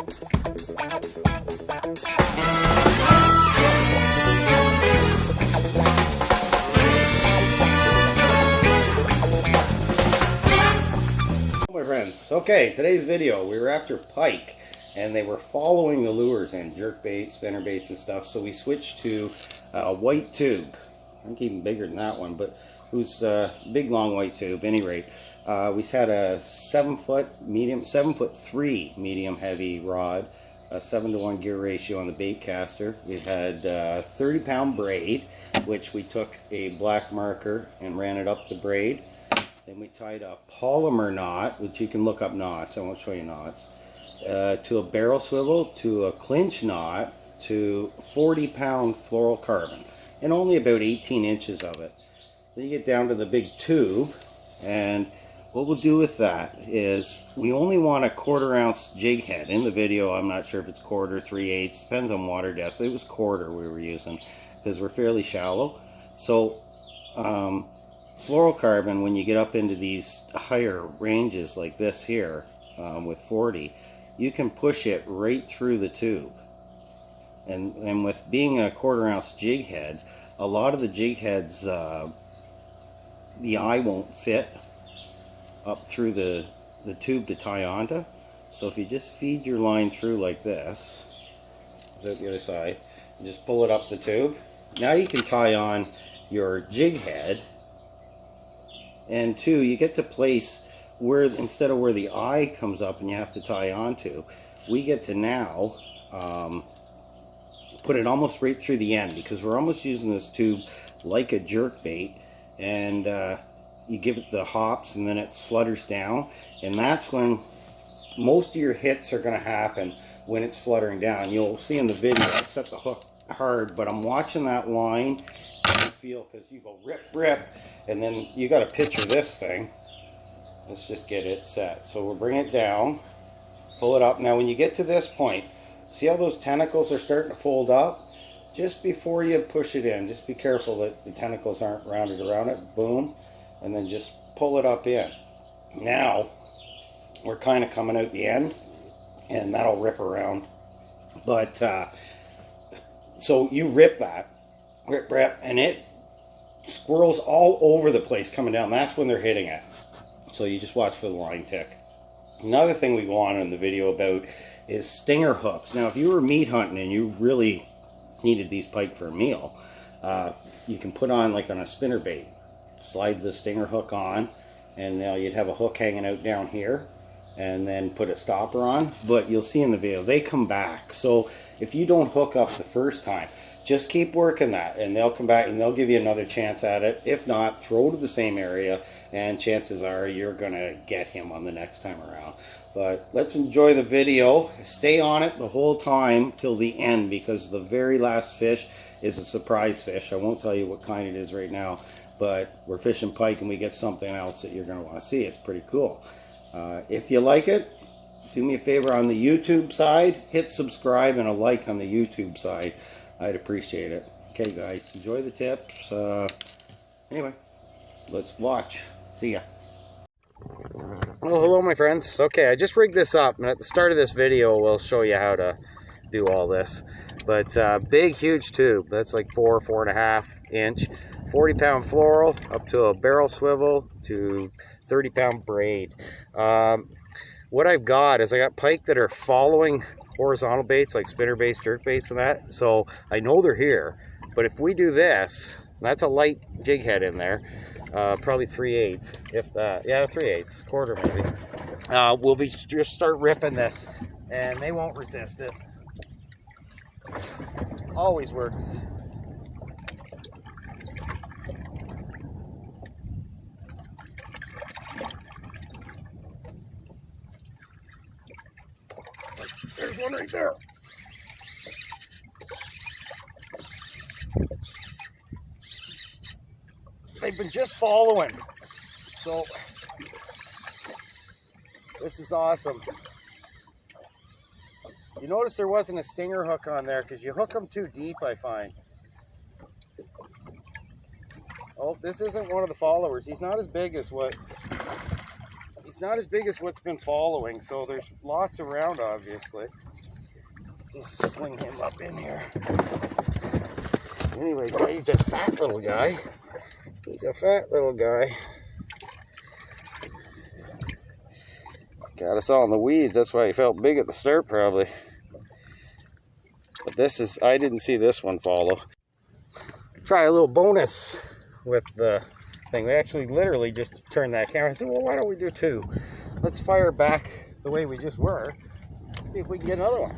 My friends, okay, today's video, we were after pike and they were following the lures and jerk baits, spinner baits and stuff, so we switched to a white tube. I think even bigger than that one, but it was a big long white tube. Any rate, we had a 7'3" medium heavy rod, a 7-to-1 gear ratio on the bait caster. We had 30-pound braid, which we took a black marker and ran it up the braid. Then we tied a polymer knot, which you can look up knots, I won't show you knots, to a barrel swivel, to a clinch knot, to 40-pound fluorocarbon, and only about 18 inches of it. Then you get down to the big tube, and what we'll do with that is we only want a 1/4 ounce jig head. In the video, I'm not sure if it's 1/4, 3/8, depends on water depth. It was 1/4 we were using because we're fairly shallow. So, fluorocarbon, when you get up into these higher ranges like this here with 40, you can push it right through the tube. And with being a 1/4 ounce jig head, a lot of the jig heads, the eye won't fit up through the tube to tie onto. So if you just feed your line through like this, out the other side, and just pull it up the tube, now you can tie on your jig head. And two, you get to place where, instead of where the eye comes up and you have to tie onto, we get to now put it almost right through the end, because we're almost using this tube like a jerk bait, and you give it the hops and then it flutters down, and that's when most of your hits are going to happen, when it's fluttering down. You'll see in the video I set the hook hard, but I'm watching that line and feel, because you go rip rip, and then you got to picture this thing. Let's just get it set. So we'll bring it down, pull it up. Now when you get to this point, see how those tentacles are starting to fold up? Just before you push it in, just be careful that the tentacles aren't rounded around it. Boom. And then just pull it up in. Now we're kind of coming out the end, and that'll rip around. But so you rip that, rip, and it squirrels all over the place coming down. That's when they're hitting it. So you just watch for the line tick. Another thing we go on in the video about is stinger hooks. Now if you were meat hunting and you really needed these pike for a meal, you can put on, like on a spinner bait, slide the stinger hook on, and now you'd have a hook hanging out down here, and then put a stopper on. But you'll see in the video, they come back. So if you don't hook up the first time, just keep working that, and they'll come back and they'll give you another chance at it. If not, throw to the same area, and chances are you're gonna get him on the next time around. But let's enjoy the video. Stay on it the whole time till the end, because the very last fish is a surprise fish. I won't tell you what kind it is right now, but we're fishing pike and we get something else that you're gonna want to see. It's pretty cool. If you like it, do me a favor on the YouTube side, hit subscribe and a like on the YouTube side. I'd appreciate it. Okay guys, enjoy the tips. Anyway, let's watch. See ya. Well, hello my friends. Okay, I just rigged this up, and at the start of this video we'll show you how to do all this. But big huge tube, that's like 4.5 inch, 40-pound floral up to a barrel swivel to 30-pound braid. What I've got is I got pike that are following horizontal baits like spinner baits, jerk baits and that, so I know they're here. But if we do this, that's a light jig head in there, probably 3/8, if that, yeah, 3/8, 1/4 maybe. We'll be just start ripping this, and they won't resist it. Always works. There's one right there. They've been just following. So this is awesome. You notice there wasn't a stinger hook on there because you hook them too deep, I find. Oh, this isn't one of the followers. He's not as big as what's been following, so there's lots around, obviously. Just sling him up in here. Anyway, he's a fat little guy. He's a fat little guy. Got us all in the weeds. That's why he felt big at the start, probably. But this is, I didn't see this one follow. Try a little bonus with the thing. We actually literally just turned that camera. I said, well, why don't we do two? Let's fire back the way we just were. See if we can get another one.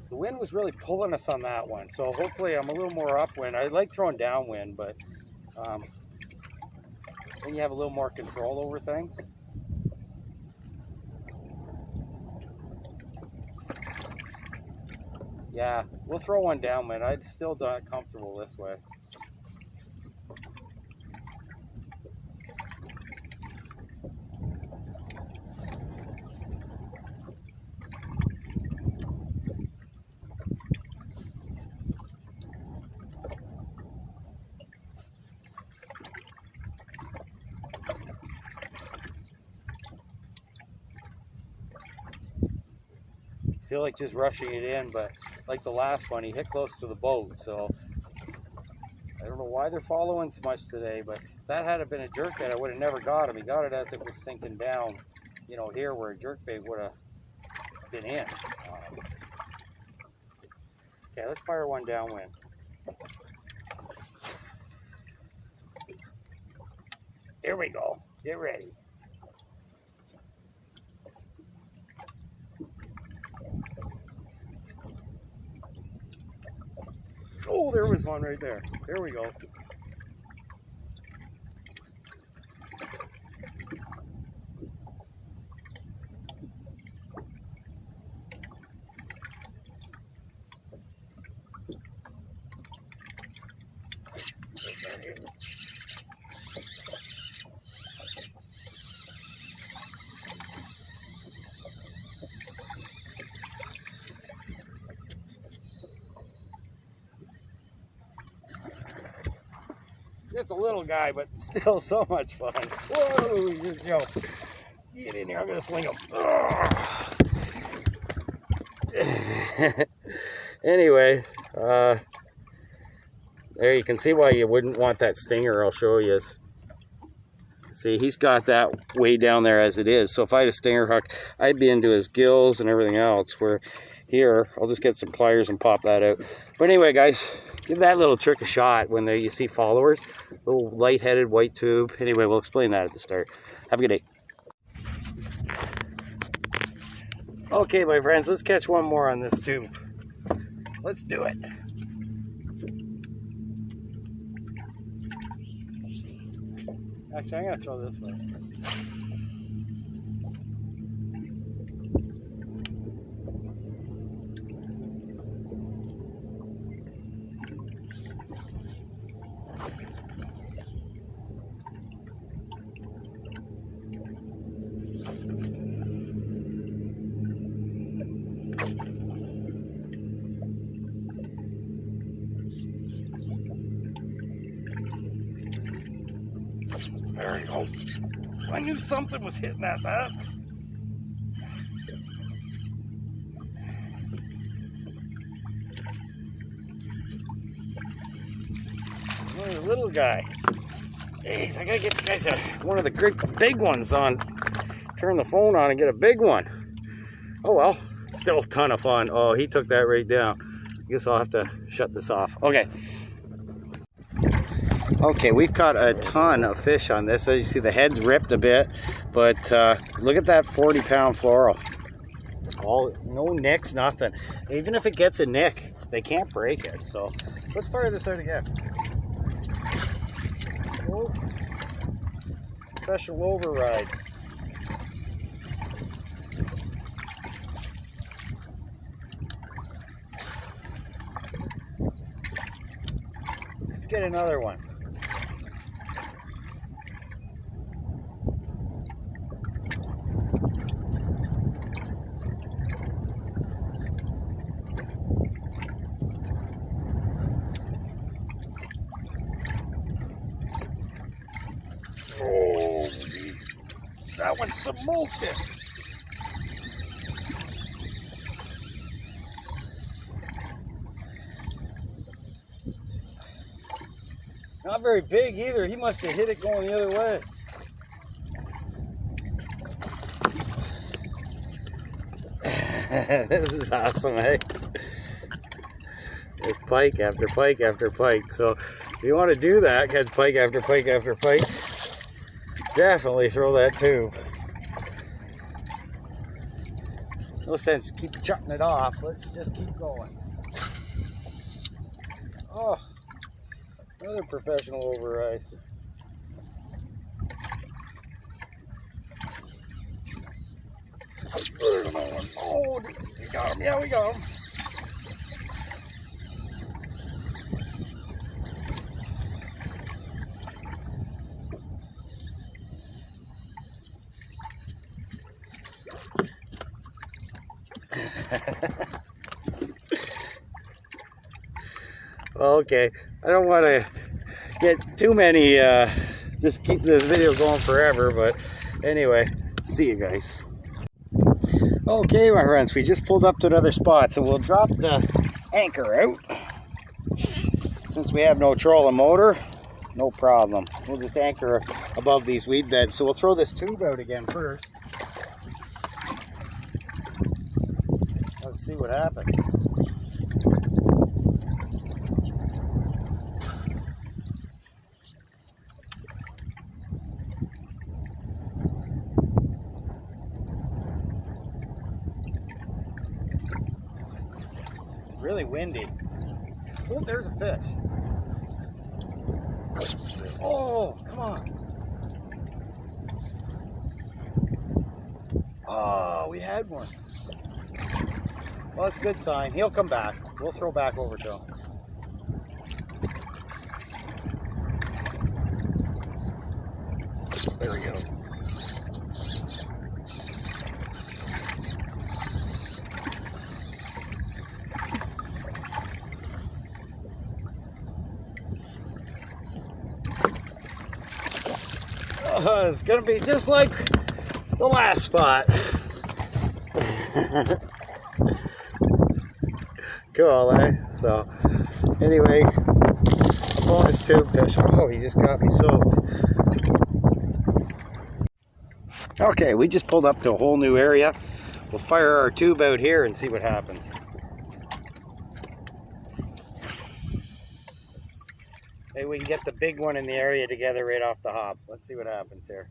The wind was really pulling us on that one, so hopefully I'm a little more upwind. I like throwing downwind, but then you have a little more control over things. Yeah, we'll throw one downwind. I'm still not comfortable this way. I feel like just rushing it in, but like the last one, he hit close to the boat, so I don't know why they're following so much today, but if that had been a jerkbait, I would have never got him. He got it as it was sinking down, you know, here where a jerkbait would have been in. Okay, let's fire one downwind. Here we go. Get ready. Oh, there was one right there. There we go. Just a little guy, but still so much fun. Whoa, just jump. Get in here, I'm gonna sling him. Anyway, there you can see why you wouldn't want that stinger. I'll show you. See, he's got that way down there as it is. So if I had a stinger hook, I'd be into his gills and everything else. Where here, I'll just get some pliers and pop that out. But anyway, guys, give that little trick a shot when you see followers. Little light-headed white tube. Anyway, we'll explain that at the start. Have a good day. Okay, my friends, let's catch one more on this tube. Let's do it. Actually, I'm going to throw this way. There we go. I knew something was hitting that bat. Oh, the little guy. Jeez, I gotta get you guys one of the great big ones on. Turn the phone on and get a big one. Oh well, still a ton of fun. Oh, he took that right down. I guess I'll have to shut this off. Okay. Okay, we've caught a ton of fish on this. As you see, the head's ripped a bit, but look at that 40-pound floral. All, no nicks, nothing. Even if it gets a nick, they can't break it. So let's fire this out again. Oh, special override. Let's get another one. That one smoked it. Not very big either. He must have hit it going the other way. This is awesome, eh? There's pike after pike after pike. So if you want to do that, catch pike after pike after pike, definitely throw that tube. No sense keep chucking it off. Let's just keep going. Oh, another professional override. Oh, we got him. Yeah, we got him. Okay, I don't want to get too many, just keep this video going forever, but anyway, see you guys. Okay, my friends, we just pulled up to another spot, so we'll drop the anchor out. Since we have no trolling motor, no problem. We'll just anchor above these weed beds. So we'll throw this tube out again first. Let's see what happens. Really windy. Oh, there's a fish. Oh, come on. Oh, we had one. Well, that's a good sign. He'll come back. We'll throw back over to him. There we go. It's gonna be just like the last spot. Cool, eh? So, anyway, a bonus tube fish. Oh, he just got me soaked. Okay, we just pulled up to a whole new area. We'll fire our tube out here and see what happens. Maybe we can get the big one in the area together right off the hop. Let's see what happens here.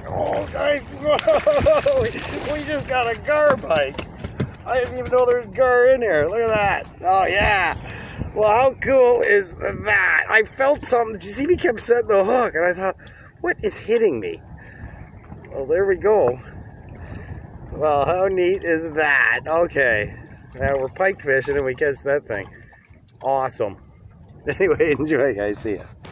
Oh, guys, whoa, we just got a gar pike. I didn't even know there's gar in here. Look at that. Oh, yeah. Well, how cool is that? I felt something. Did you see me kept setting the hook? And I thought, what is hitting me? Well, there we go. Well, how neat is that? Okay. Now we're pike fishing and we catch that thing. Awesome. Anyway, enjoy, guys. See ya.